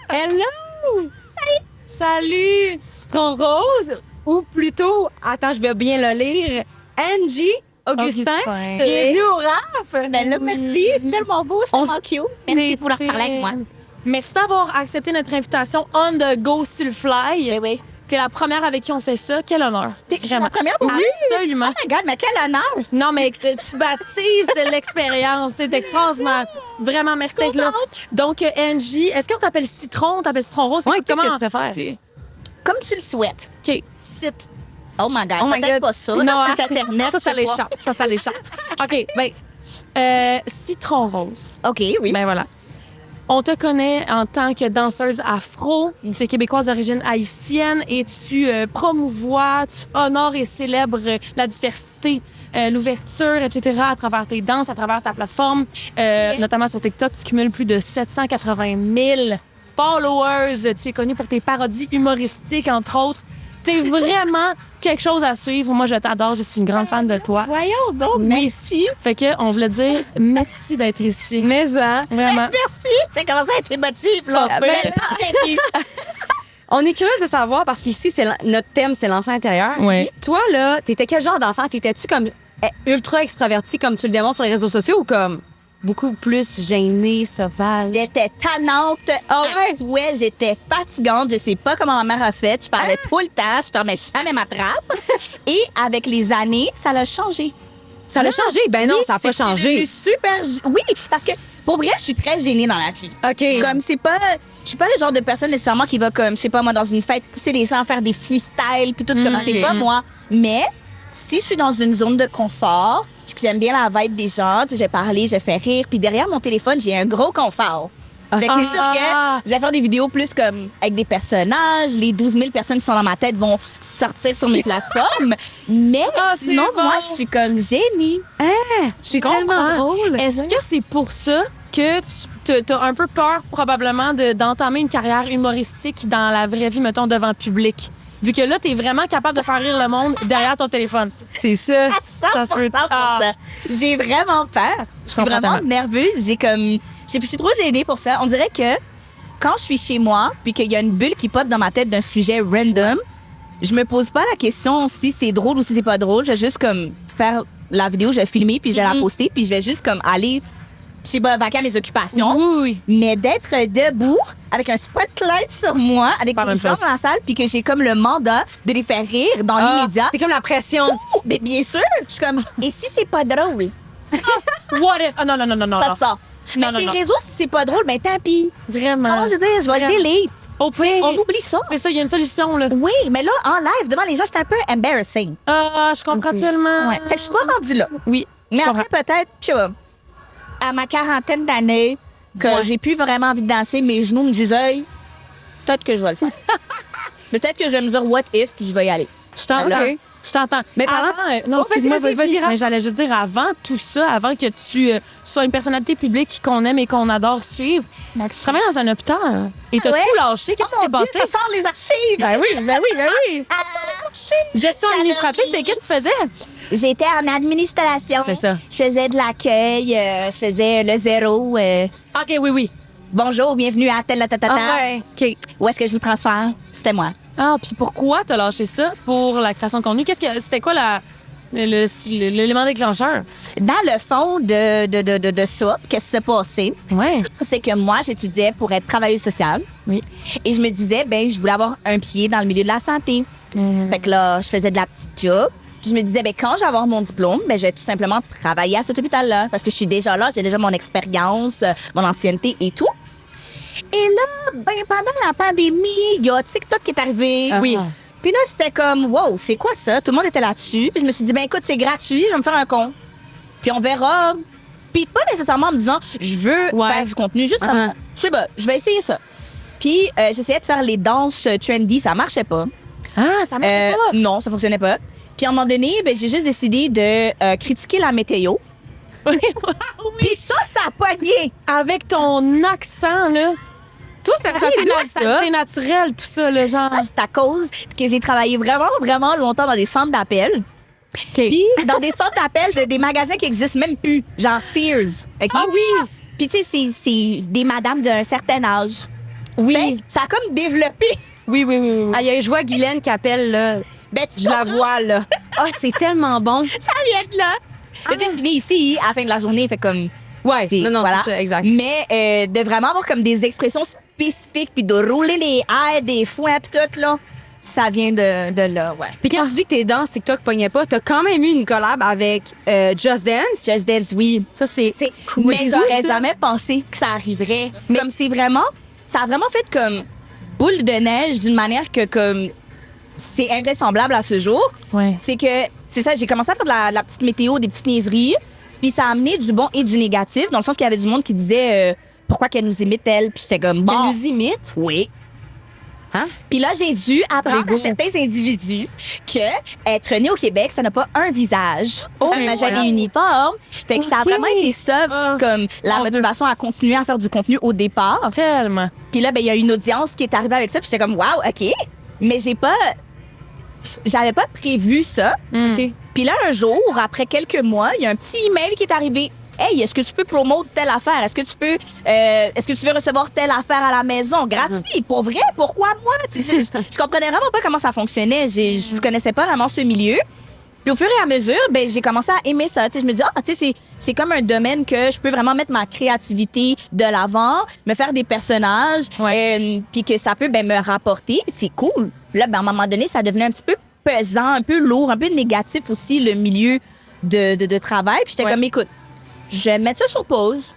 Hello! Salut! Citron rose, ou plutôt, attends, je vais bien le lire, Angie Augustin. Bienvenue au RAF! Ben là, merci, c'est tellement beau, c'est tellement cute. Merci pour leur parler avec moi. Merci d'avoir accepté notre invitation on the go sur le fly. Oui, oui. T'es la première avec qui on fait ça. Quel honneur. Je suis la première? Oui! Absolument. Oh my God, mais quel honneur! Non, mais tu baptises l'expérience. C'est extraordinaire. Vraiment, merci d'être là. Donc, Angie, est-ce qu'on t'appelle citron? On t'appelle citron rose? Oui, qu'est-ce que comment tu préfères? Comme tu le souhaites. OK. Cite. Oh my God, peut-être pas ça. Non, C'est Internet, ça je sais pas. l'échappe. Ça l'échappe. OK, ben, citron rose. OK, oui. Ben voilà. On te connaît en tant que danseuse afro, tu es québécoise d'origine haïtienne et tu promouvois, tu honores et célèbres la diversité, l'ouverture, etc. à travers tes danses, à travers ta plateforme, notamment sur TikTok. Tu cumules plus de 780 000 followers. Tu es connue pour tes parodies humoristiques, entre autres. T'es vraiment quelque chose à suivre. Moi, je t'adore. Je suis une grande fan de toi. Voyons donc, merci. Fait que on voulait dire merci d'être ici. Mais ça, vraiment. Merci! J'ai commencé à être émotive, là. Ah, Ben ben, là, On est curieux de savoir, parce qu'ici, notre thème, c'est l'enfant intérieur. Oui. Toi, là, t'étais quel genre d'enfant? T'étais-tu comme ultra extraverti, comme tu le démontres sur les réseaux sociaux, ou comme beaucoup plus gêné, sauvage? J'étais tannante. Ouais, j'étais fatigante. Je sais pas comment ma mère a fait. Je parlais tout le temps. Je fermais jamais ma trappe. Et avec les années, ça l'a changé. Ça l'a changé? Ben non, Oui, ça n'a pas c'est que je changé. suis super... Oui, parce que pour vrai, je suis très gênée dans la vie. OK. Comme c'est pas... Je suis pas le genre de personne nécessairement qui va comme, je sais pas moi, dans une fête, pousser les gens à faire des freestyles puis tout comme c'est pas moi. Mais si je suis dans une zone de confort, que j'aime bien la vibe des gens, tu sais, je vais parler, je fais rire, puis derrière mon téléphone, j'ai un gros confort. Fait que c'est sûr que je vais faire des vidéos plus comme avec des personnages, les 12 000 personnes qui sont dans ma tête vont sortir sur mes plateformes. Mais sinon, bon. moi, je suis comme gênée. C'est tellement drôle. Est-ce que c'est pour ça que tu as un peu peur probablement d'entamer une carrière humoristique dans la vraie vie, mettons, devant le public? Vu que là, t'es vraiment capable de faire rire le monde derrière ton téléphone. C'est ça. Ça se peut. J'ai vraiment peur. Je suis comprends vraiment tellement. nerveuse. Je suis trop gênée pour ça. On dirait que quand je suis chez moi, puis qu'il y a une bulle qui pop dans ma tête d'un sujet random, je me pose pas la question si c'est drôle ou si c'est pas drôle. Je vais juste comme faire la vidéo, je vais filmer, puis je vais la poster, puis je vais juste comme aller, je sais pas, vaquer à mes occupations. Oui. Mais d'être debout avec un spotlight sur moi, avec Pas des même gens chose. dans la salle, puis que j'ai comme le mandat de les faire rire dans l'immédiat. C'est comme la pression. Ouh, mais bien sûr, je suis comme, et si c'est pas drôle? What if? Ah non. Ça sort. Non, Mais non. les réseaux, si c'est pas drôle, ben tant pis. Vraiment. Comment je veux dire, je vais le delete. Au pire, On oublie ça. c'est ça, il y a une solution, là. Oui, mais là, en live, devant les gens, c'est un peu embarrassing. Ah, je comprends tellement. Ouais. Fait que je suis pas rendue là. Oui. Mais je après, peut-être, tu vois, à ma quarantaine d'années, que j'ai plus vraiment envie de danser, mes genoux me disent, hey, peut-être que je vais le faire. Peut-être que je vais me dire, what if, puis je vais y aller. Je t'entends. Ok. Je t'entends. Mais parlant- non, Oh, excuse-moi, vas-y, Mais j'allais juste dire, avant tout ça, avant que tu sois une personnalité publique qu'on aime et qu'on adore suivre, tu travailles dans un hôpital et t'as Ouais. tout lâché. Qu'est-ce qui s'est Mon Dieu, passé? ça sort les archives! Ben oui. Gestion administrative, mais qu'est-ce que tu faisais? J'étais en administration. C'est ça. Je faisais de l'accueil, je faisais le zéro. OK, oui. Bonjour, bienvenue à tel tatata. OK. Où est-ce que je vous transfère? C'était moi. Ah, puis pourquoi t'as lâché ça pour la création de contenu? C'était quoi l'élément déclencheur? Dans le fond de ça, qu'est-ce qui s'est passé? Ouais. C'est que moi, j'étudiais pour être travailleuse sociale. Oui. Et je me disais, je voulais avoir un pied dans le milieu de la santé. Fait que là, je faisais de la petite job. Puis je me disais, quand je vais avoir mon diplôme, je vais tout simplement travailler à cet hôpital-là. Parce que je suis déjà là, j'ai déjà mon expérience, mon ancienneté et tout. Et là, pendant la pandémie, il y a TikTok qui est arrivé. Oui. Puis là, c'était comme, wow, c'est quoi ça? Tout le monde était là-dessus. Puis je me suis dit, écoute, c'est gratuit, je vais me faire un compte. Puis on verra. Puis pas nécessairement en me disant, je veux faire du contenu, juste comme, je sais pas, je vais essayer ça. Puis j'essayais de faire les danses trendy, ça marchait pas. Ah, ça marchait pas. Non, ça fonctionnait pas. Puis à un moment donné, j'ai juste décidé de critiquer la météo. Puis ça a pogné. Avec ton accent, là. Toi, ça fait de la santé naturelle, tout ça, le genre. Ça, c'est à cause que j'ai travaillé vraiment, vraiment longtemps dans des centres d'appel. Puis dans des centres d'appel de des magasins qui existent même plus, genre Sears. OK? Ah oui! Puis tu sais, c'est des madames d'un certain âge. Oui. Fait que ça a comme développé. Oui. Je vois Guylaine qui appelle, là. Ben, tu Je la comprends? vois, là. Ah, c'est tellement bon. Ça vient de là. C'était fini ici, à la fin de la journée, fait comme... Ouais. C'est- Non, voilà. c'est ça, exact. Mais de vraiment avoir comme des expressions spécifiques, puis de rouler les airs, des fouets, puis tout, là, ça vient de là, ouais. Puis quand tu dis que tes danses TikTok pognaient pas, t'as quand même eu une collab avec Just Dance. Just Dance, oui. Ça, c'est cool. Mais j'aurais jamais pensé que ça arriverait. Comme c'est vraiment... Ça a vraiment fait comme boule de neige d'une manière que comme... C'est invraisemblable à ce jour. Ouais. C'est que, c'est ça, j'ai commencé à faire de la petite météo, des petites niaiseries, puis ça a amené du bon et du négatif, dans le sens qu'il y avait du monde qui disait pourquoi qu'elle nous imite, elle, puis j'étais comme, bon. Elle nous imite. Oui. Hein? Puis là, j'ai dû apprendre L'ego. à certains individus que être né au Québec, ça n'a pas un visage. Oh, Ça n'a jamais voilà. uniforme. Fait que ça a Ok. vraiment été ça, comme la Mon Dieu. motivation à continuer à faire du contenu au départ. Tellement. Puis là, ben, il y a une audience qui est arrivée avec ça, puis j'étais comme, waouh, OK. Mais j'avais pas prévu ça. OK. Puis là, un jour, après quelques mois, il y a un petit email qui est arrivé. Hey, est-ce que tu peux promouvoir telle affaire? Est-ce que tu veux recevoir telle affaire à la maison? Gratuit, pour vrai? Pourquoi moi? Tu sais, je comprenais vraiment pas comment ça fonctionnait. Je connaissais pas vraiment ce milieu. Puis au fur et à mesure, ben, j'ai commencé à aimer ça. Tu sais, je me dis, tu sais, c'est comme un domaine que je peux vraiment mettre ma créativité de l'avant, me faire des personnages, puis que ça peut ben, me rapporter. C'est cool. Là, ben, à un moment donné, ça devenait un petit peu pesant, un peu lourd, un peu négatif aussi, le milieu de travail. Puis j'étais comme, écoute, je vais mettre ça sur pause,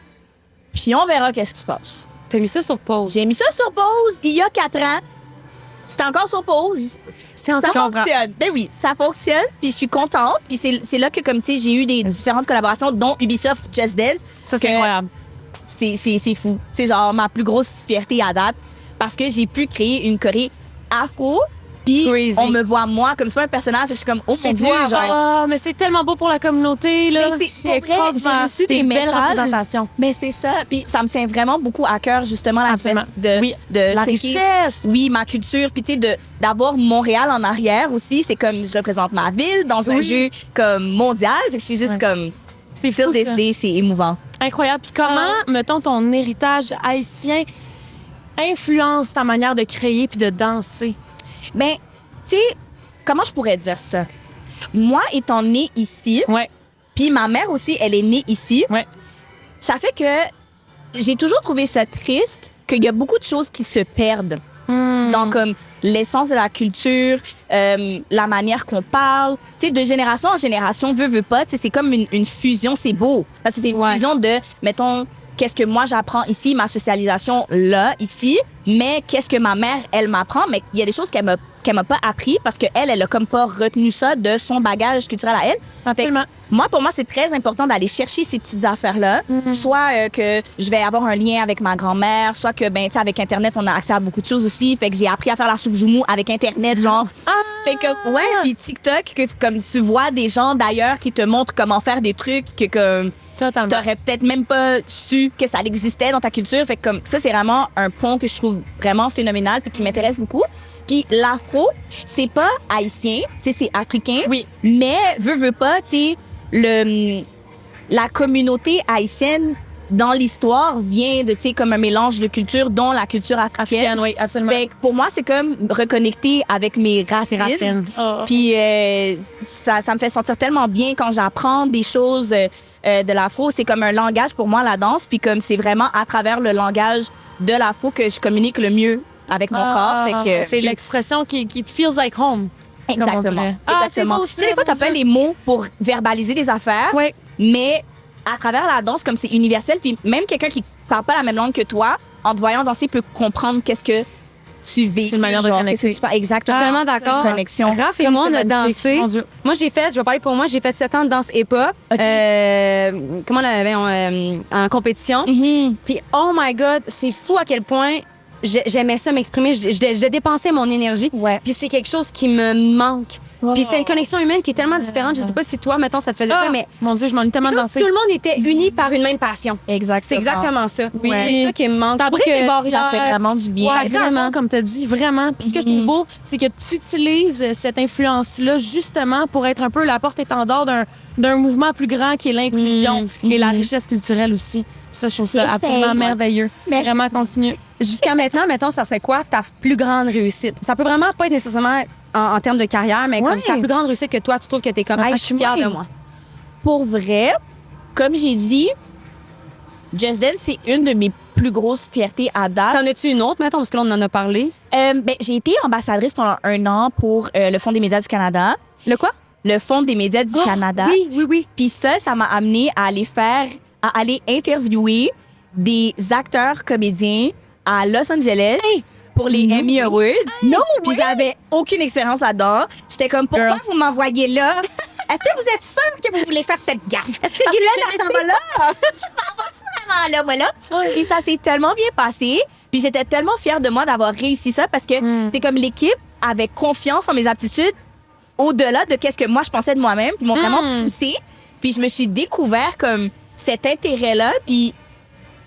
puis on verra qu'est-ce qui se passe. T'as mis ça sur pause. J'ai mis ça sur pause il y a 4 ans. C'est encore sur pause. C'est Ça encore... fonctionne. Ben oui, ça fonctionne. Puis je suis contente. Puis c'est là que, comme tu sais, j'ai eu des différentes collaborations, dont Ubisoft Just Dance. Ça, c'est que incroyable. C'est fou. C'est genre ma plus grosse fierté à date. Parce que j'ai pu créer une choré afro. Puis Crazy. on me voit moi comme c'est pas un personnage. Je suis comme, oh mon Dieu, toi, genre. Ah, mais c'est tellement beau pour la communauté, là. Mais C'est pour vrai, extraordinaire. j'ai reçu C'est des une belle messages. représentation. Mais c'est ça. Puis ça me tient vraiment beaucoup à cœur, justement, la Absolument. Oui, de la c'est qui- richesse. Oui, ma culture. Puis, tu sais, d'avoir Montréal en arrière aussi, c'est comme je représente ma ville dans un Oui. jeu comme mondial. Fait que je suis juste Ouais. comme. C'est Still fou, this ça. day, c'est émouvant. Incroyable. Puis comment, mettons, ton héritage haïtien influence ta manière de créer puis de danser? Ben, tu sais, comment je pourrais dire ça? Moi, étant née ici, Ouais. puis ma mère aussi, elle est née ici, Ouais. ça fait que j'ai toujours trouvé ça triste qu'il y a beaucoup de choses qui se perdent. dans comme l'essence de la culture, la manière qu'on parle. Tu sais, de génération en génération, veut pas, tu sais, c'est comme une fusion, c'est beau. Parce que c'est une fusion de, mettons, qu'est-ce que moi j'apprends ici, ma socialisation là, ici, mais qu'est-ce que ma mère, elle m'apprend, mais il y a des choses qu'elle m'a pas appris parce qu'elle, elle a comme pas retenu ça de son bagage culturel à elle. Absolument. Moi, pour moi, c'est très important d'aller chercher ces petites affaires-là. Soit que je vais avoir un lien avec ma grand-mère, soit que, ben, tu sais, avec Internet, on a accès à beaucoup de choses aussi. Fait que j'ai appris à faire la soupe joumou avec Internet, genre. Fait que, ouais, puis TikTok, que, comme tu vois des gens d'ailleurs qui te montrent comment faire des trucs que, comme, Totalement. t'aurais peut-être même pas su que ça existait dans ta culture. Fait que, comme, ça, c'est vraiment un pont que je trouve vraiment phénoménal puis qui m'intéresse beaucoup. Puis l'afro, c'est pas haïtien, tu sais, c'est africain. Oui. Mais, veut pas, tu sais, la communauté haïtienne dans l'histoire vient de, tu sais, comme un mélange de cultures, dont la culture africaine. Oui, absolument. Fait que pour moi, c'est comme reconnecter avec mes racines. Oh. Puis ça me fait sentir tellement bien quand j'apprends des choses de l'afro. C'est comme un langage pour moi, la danse. Puis comme c'est vraiment à travers le langage de l'afro que je communique le mieux avec mon corps. Fait que c'est l'expression qui te feels like home. comme on Exactement. dirait. Exactement. C'est beau, Tu sais, des fois, c'est t'as pas les mots pour verbaliser des affaires. Oui. Mais à travers la danse, comme c'est universel, puis même quelqu'un qui parle pas la même langue que toi, en te voyant danser, peut comprendre qu'est-ce que tu vis. C'est une manière de connecter. Exactement. Totalement d'accord. Connexion. Raph et moi, on a dansé. Mon Dieu. Moi, je vais parler pour moi, j'ai fait 7 ans de danse hip-hop. Comment on avait en compétition. Mhm. Puis, oh my God, c'est fou à quel point j'aimais ça m'exprimer, je dépensais mon énergie. Ouais. Puis c'est quelque chose qui me manque. Puis c'est une connexion humaine qui est tellement différente. Je sais pas si toi, mettons, ça te faisait ça, mais Mon Dieu, je m'ennuie tellement de comme si danser. tout le monde était uni par une même passion. Exactement. C'est exactement ça. Oui. C'est ça qui me manque. Ça Je trouve brise les que- barrières. Ça fait vraiment du bien. Ouais, vraiment, comme tu as dit, vraiment. Puis ce que je trouve beau, c'est que tu utilises cette influence-là justement pour être un peu la porte-étendard d'un mouvement plus grand qui est l'inclusion et la richesse culturelle aussi. Puis ça, je trouve ça J'essaie. absolument merveilleux. Merci. Vraiment, continue. Jusqu'à maintenant, mettons, ça serait quoi ta plus grande réussite? Ça peut vraiment pas être nécessairement en termes de carrière, mais comme Ouais. ta plus grande réussite que toi, tu trouves que t'es comme, hey, je suis fière de moi. Pour vrai, comme j'ai dit, Just Dance, c'est une de mes plus grosses fiertés à date. T'en as-tu une autre, mettons, parce que là, on en a parlé? J'ai été ambassadrice pendant 1 an pour le Fonds des médias du Canada. Le quoi? Le Fonds des médias du Canada. Oui. Puis ça m'a amené à aller interviewer des acteurs comédiens à Los Angeles pour les Emmy Awards. Non, puis j'avais aucune expérience là-dedans. J'étais comme, pourquoi Girl. vous m'envoyez là? Est-ce que vous êtes sûr que vous voulez faire cette gaffe? Est-ce que Guylaine, elle s'en va là? Je m'en vais vraiment là, moi, là. Et ça s'est tellement bien passé. Puis j'étais tellement fière de moi d'avoir réussi ça parce que c'est comme l'équipe avait confiance en mes aptitudes au-delà de qu'est-ce que moi je pensais de moi-même. Puis ils m'ont vraiment poussé. Puis je me suis découvert comme cet intérêt-là. Puis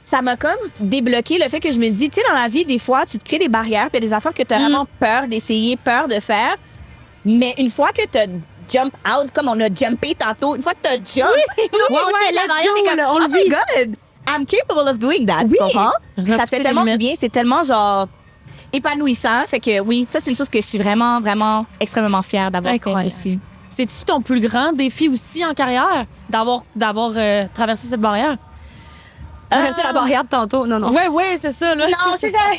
ça m'a comme débloqué le fait que je me dis, tu sais, dans la vie, des fois, tu te crées des barrières, puis il y a des affaires que tu as vraiment peur d'essayer, peur de faire. Mais une fois que tu as jump out, comme on a jumpé tantôt, une fois que tu as jump, la barrière, t'es comme, on le oh my God, I'm capable of doing that. Tu comprends? Ça Repousser fait tellement les du limites. bien, c'est tellement genre épanouissant. Fait que oui, ça, c'est une chose que je suis vraiment, vraiment extrêmement fière d'avoir fait Incroyable. aussi. C'est-tu ton plus grand défi aussi en carrière d'avoir traversé cette barrière? Traverser la barrière de tantôt. Non. Ouais, c'est ça, là. Non, c'est jamais.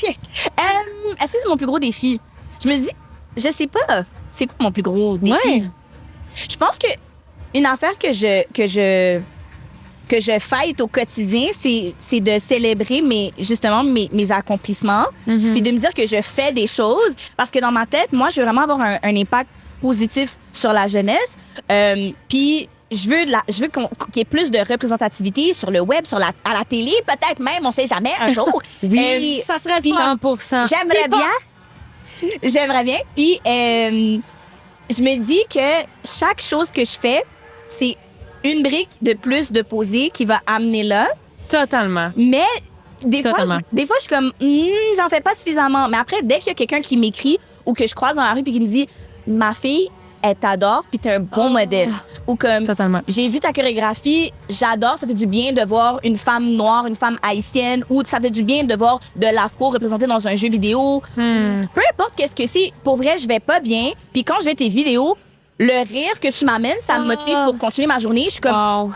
Est-ce que c'est mon plus gros défi? Je me dis, je sais pas. C'est quoi mon plus gros défi? Ouais. Je pense que une affaire que je fête au quotidien, c'est de célébrer mes accomplissements, puis de me dire que je fais des choses. Parce que dans ma tête, moi, je veux vraiment avoir un impact positif sur la jeunesse. Puis je veux qu'il y ait plus de représentativité sur le web, à la télé, peut-être même, on sait jamais, un jour. Oui, ça serait puis- fun. 100%. J'aimerais bien. Puis je me dis que chaque chose que je fais, c'est une brique de plus de poser qui va amener là. Totalement. Mais des fois, Totalement. je suis comme, j'en fais pas suffisamment. Mais après, dès qu'il y a quelqu'un qui m'écrit ou que je croise dans la rue puis qui me dit, ma fille, elle t'adore puis t'es un bon modèle. Ou comme, Totalement. j'ai vu ta chorégraphie, j'adore, ça fait du bien de voir une femme noire, une femme haïtienne, ou ça fait du bien de voir de l'afro représenté dans un jeu vidéo. Peu importe qu'est-ce que c'est, pour vrai, je vais pas bien. Puis quand je vais tes vidéos, le rire que tu m'amènes, ça me motive pour continuer ma journée. Je suis comme, Wow.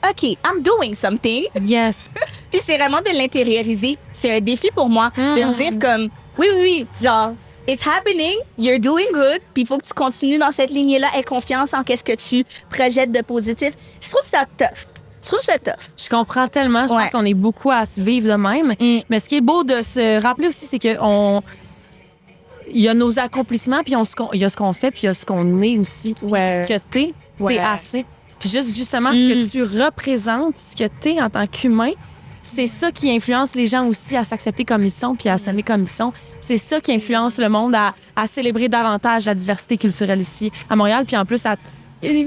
OK, I'm doing something. Yes. Puis c'est vraiment de l'intérioriser. C'est un défi pour moi de me dire comme, oui, genre, it's happening, you're doing good, puis il faut que tu continues dans cette lignée-là, aie confiance en qu'est-ce que tu projettes de positif. Je trouve ça tough. Je comprends tellement. Je Ouais. pense qu'on est beaucoup à se vivre de même. Mais ce qui est beau de se rappeler aussi, c'est que il y a nos accomplissements, puis il y a ce qu'on fait, puis il y a ce qu'on est aussi. Puis Ouais. ce que t'es, Ouais. c'est assez. Puis justement, ce que tu représentes, ce que t'es en tant qu'humain, c'est ça qui influence les gens aussi à s'accepter comme ils sont, puis à s'aimer comme ils sont. C'est ça qui influence le monde à célébrer davantage la diversité culturelle ici à Montréal, puis en plus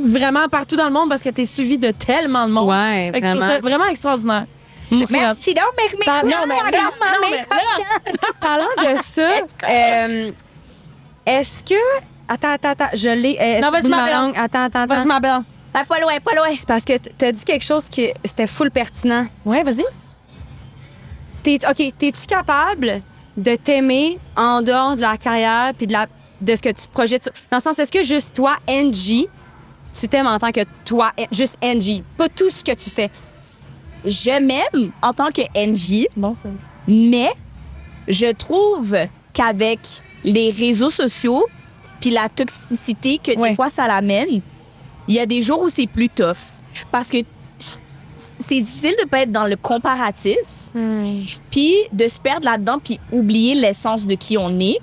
vraiment partout dans le monde parce que t'es suivi de tellement de monde. Ouais, Fait que je trouve vraiment. ça vraiment extraordinaire. C'est fou, Merci, don't make me Par- cry. non, mais- Parlant de ça, est-ce que... Attends, je l'ai... Non, vas-y, bout de ma ma belle. langue. Attends. Vas-y, ma belle. Pas loin. C'est parce que t'as dit quelque chose qui c'était full pertinent. Ouais, vas-y. T'es-tu capable de t'aimer en dehors de la carrière puis de ce que tu projettes? Dans le sens, est-ce que juste toi, NG, tu t'aimes en tant que toi, juste NG, pas tout ce que tu fais? Je m'aime en tant que NJ, Bon, ça. mais je trouve qu'avec les réseaux sociaux puis la toxicité que Ouais. des fois ça l'amène, il y a des jours où c'est plus tough. Parce que c'est difficile de pas être dans le comparatif puis de se perdre là-dedans puis oublier l'essence de qui on est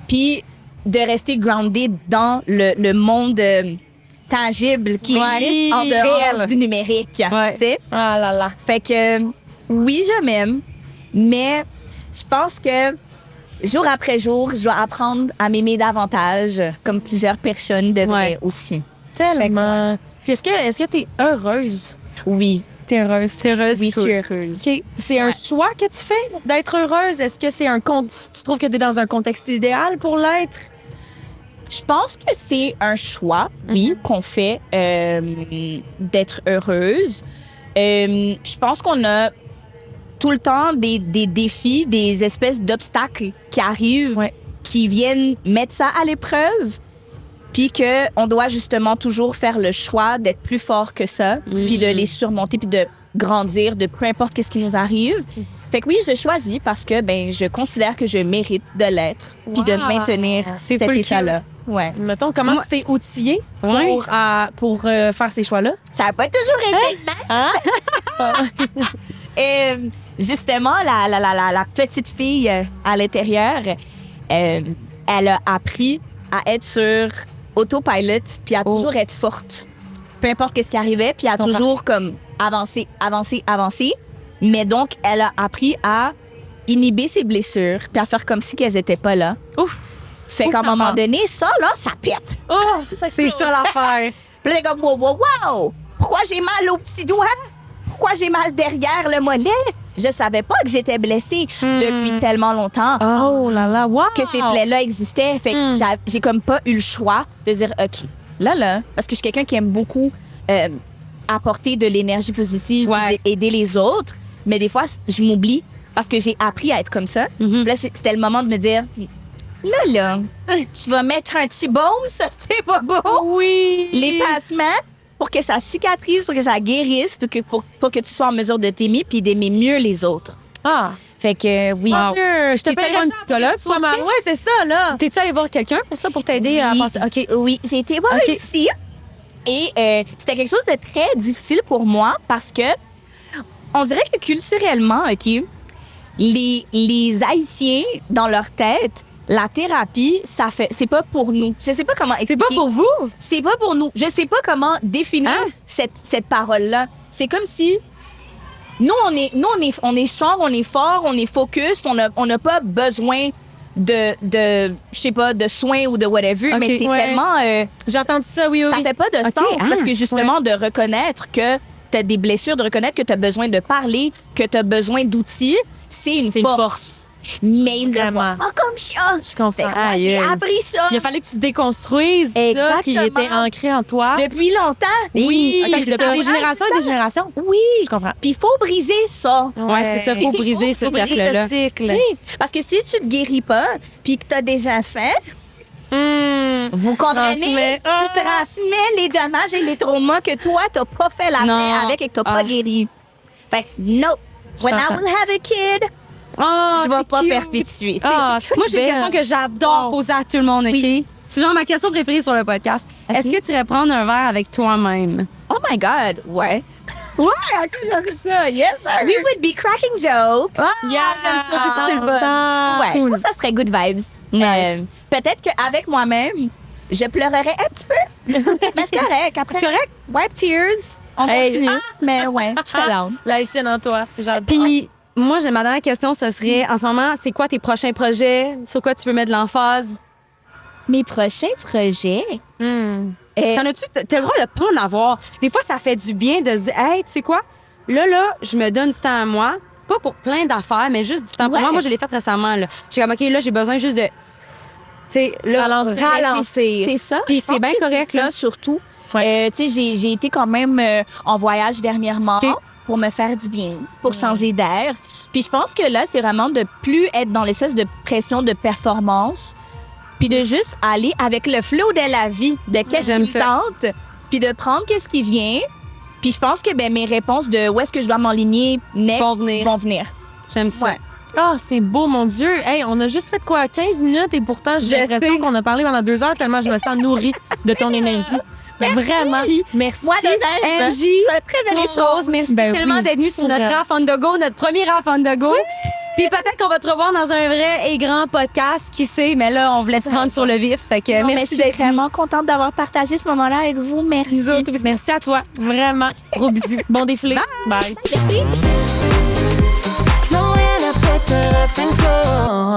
puis de rester grounded dans le monde tangible qui Ouais. existe en dehors Réel. du numérique. Ouais. Tu sais? Ah là là. Fait que oui, je m'aime, mais Je pense que jour après jour, je dois apprendre à m'aimer davantage, comme plusieurs personnes devraient aussi. Tellement. Puis est-ce que t'es heureuse? Oui. T'es heureuse, c'est heureuse. Oui, je suis heureuse. OK. C'est un choix que tu fais d'être heureuse? Est-ce que c'est tu trouves que t'es dans un contexte idéal pour l'être? Je pense que c'est un choix, oui, qu'on fait d'être heureuse. Je pense qu'on a tout le temps des défis, des espèces d'obstacles qui arrivent, qui viennent mettre ça à l'épreuve, puis qu'on doit justement toujours faire le choix d'être plus fort que ça, puis de les surmonter, puis de grandir de peu importe qu'est-ce qui nous arrive. Fait que oui, je choisis parce que je considère que je mérite de l'être, puis de maintenir C'est cet full état-là. Ouais. Mettons, comment tu t'es outillée pour faire ces choix-là? Ça n'a pas toujours été le même. Justement, la petite fille à l'intérieur, elle a appris à être sur autopilot, puis à toujours être forte. Peu importe qu'est-ce qui arrivait, puis à toujours comme avancer. Mais donc, elle a appris à inhiber ses blessures, puis à faire comme si qu'elles n'étaient pas là. Ouf! Fait qu'à un moment donné, ça pète. Oh, C'est ça l'affaire. Puis là, t'es comme, wow! Pourquoi j'ai mal au petit doigt? Pourquoi j'ai mal derrière le mollet? Je savais pas que j'étais blessée depuis tellement longtemps Oh là là, wow! que ces plaies-là existaient. Fait que j'ai comme pas eu le choix de dire, OK, là, parce que je suis quelqu'un qui aime beaucoup apporter de l'énergie positive, aider les autres, mais des fois, je m'oublie parce que j'ai appris à être comme ça. Puis là, c'était le moment de me dire, là, tu vas mettre un petit baume sur tes bobos. Oui! Les passements pour que ça cicatrise, pour que ça guérisse, pour que tu sois en mesure de t'aimer puis d'aimer mieux les autres. Ah! Fait que oui. Mon Dieu, je te T'es-tu allée paierais voir une cher psychologue pour ça? Ouais, c'est ça, là. T'es-tu allé voir quelqu'un pour ça, pour t'aider à penser? OK. Oui, j'ai été voir OK. ici. Et c'était quelque chose de très difficile pour moi parce que on dirait que culturellement, OK, les Haïtiens, dans leur tête, la thérapie, c'est pas pour nous. Je sais pas comment expliquer. C'est pas pour vous? C'est pas pour nous. Je sais pas comment définir cette parole-là. C'est comme si nous on est strong, on est fort, on est focus, on n'a pas besoin de je sais pas, de soins ou de whatever, Ok, mais c'est ouais. tellement J'ai entendu ça, oui. ça fait pas de sens parce que justement de reconnaître que tu as des blessures, de reconnaître que tu as besoin de parler, que tu as besoin d'outils, c'est une force. Mais il ne Vraiment. voit pas comme ça. Je comprends. Fait que moi, j'ai appris ça Il a fallu que tu déconstruises ça qui Exactement. était ancré en toi. depuis longtemps. Oui, c'est depuis ça. des générations et des générations. Oui. Je comprends. Puis il faut briser ça. Ouais, c'est ça, faut briser ce Faut briser cercle-là. ce cycle. Oui, parce que si tu te guéris pas, puis que tu as des enfants, vous comprenez? Transmets. Tu transmets les dommages et les traumas que toi, t'as pas fait la Non. paix avec et que t'as pas guéri. Fait que, no. When I t'entends. will have a kid, Oh, je vais c'est pas cute. perpétuer. Ah, Moi, j'ai une question que j'adore poser à tout le monde, OK? Oui. C'est genre ma question préférée sur le podcast. Est-ce que tu irais prendre un verre avec toi-même? Oh my God, ouais. Ouais, j'aime ça. Yes, sir. We would be cracking jokes. Yeah, j'aime ça, c'est ça, c'est le fun. fun. Ouais, je pense que ça serait good vibes. Peut-être qu'avec moi-même, je pleurerais un petit peu. Mais c'est correct. Après, correct? Wipe tears. On Hey. continue. Mais ouais, je suis down. La Haïtienne en toi. J'adore. Puis, moi, ma dernière question, ce serait, en ce moment, c'est quoi tes prochains projets? Sur quoi tu veux mettre de l'emphase? Mes prochains projets. T'en as-tu? T'as le droit de pas en avoir. Des fois, ça fait du bien de se dire, hey, tu sais quoi? Là, je me donne du temps à moi. Pas pour plein d'affaires, mais juste du temps pour Ouais. moi. Moi, je l'ai fait récemment, là. J'ai comme, OK, là, j'ai besoin juste de, tu sais, là, ralentir. C'est ça. Puis Je pense c'est bien que correct, c'est ça, là. surtout. Tu sais, j'ai été quand même en voyage dernièrement OK. pour me faire du bien, pour changer d'air. Puis je pense que là, c'est vraiment de plus être dans l'espèce de pression de performance, puis de juste aller avec le flow de la vie, de qu'est-ce J'aime qui me ça. tente, puis de prendre qu'est-ce qui vient. Puis je pense que mes réponses de où est-ce que je dois m'enligner next Vont venir. J'aime ça. Ouais. Ah, c'est beau, mon Dieu. Hey, on a juste fait quoi, 15 minutes et pourtant, j'ai Je l'impression sais. qu'on a parlé pendant 2 heures tellement je me sens nourrie de ton énergie. Vraiment. Merci. Moi, de même. Angie, C'est une très belle chose. Merci Ben tellement oui, d'être venue sur c'est notre vrai. Raf on the go, notre premier Raf on the go. Puis peut-être qu'on va te revoir dans un vrai et grand podcast, qui sait, mais là, on voulait se rendre sur le vif. Fait que Non, mais je merci suis d'être vraiment contente d'avoir partagé ce moment-là avec vous. Merci. Nous autres, merci à toi. Vraiment. Gros bisous. Bon défilé. Bye. Merci. Knowing I put Séraphin Flow.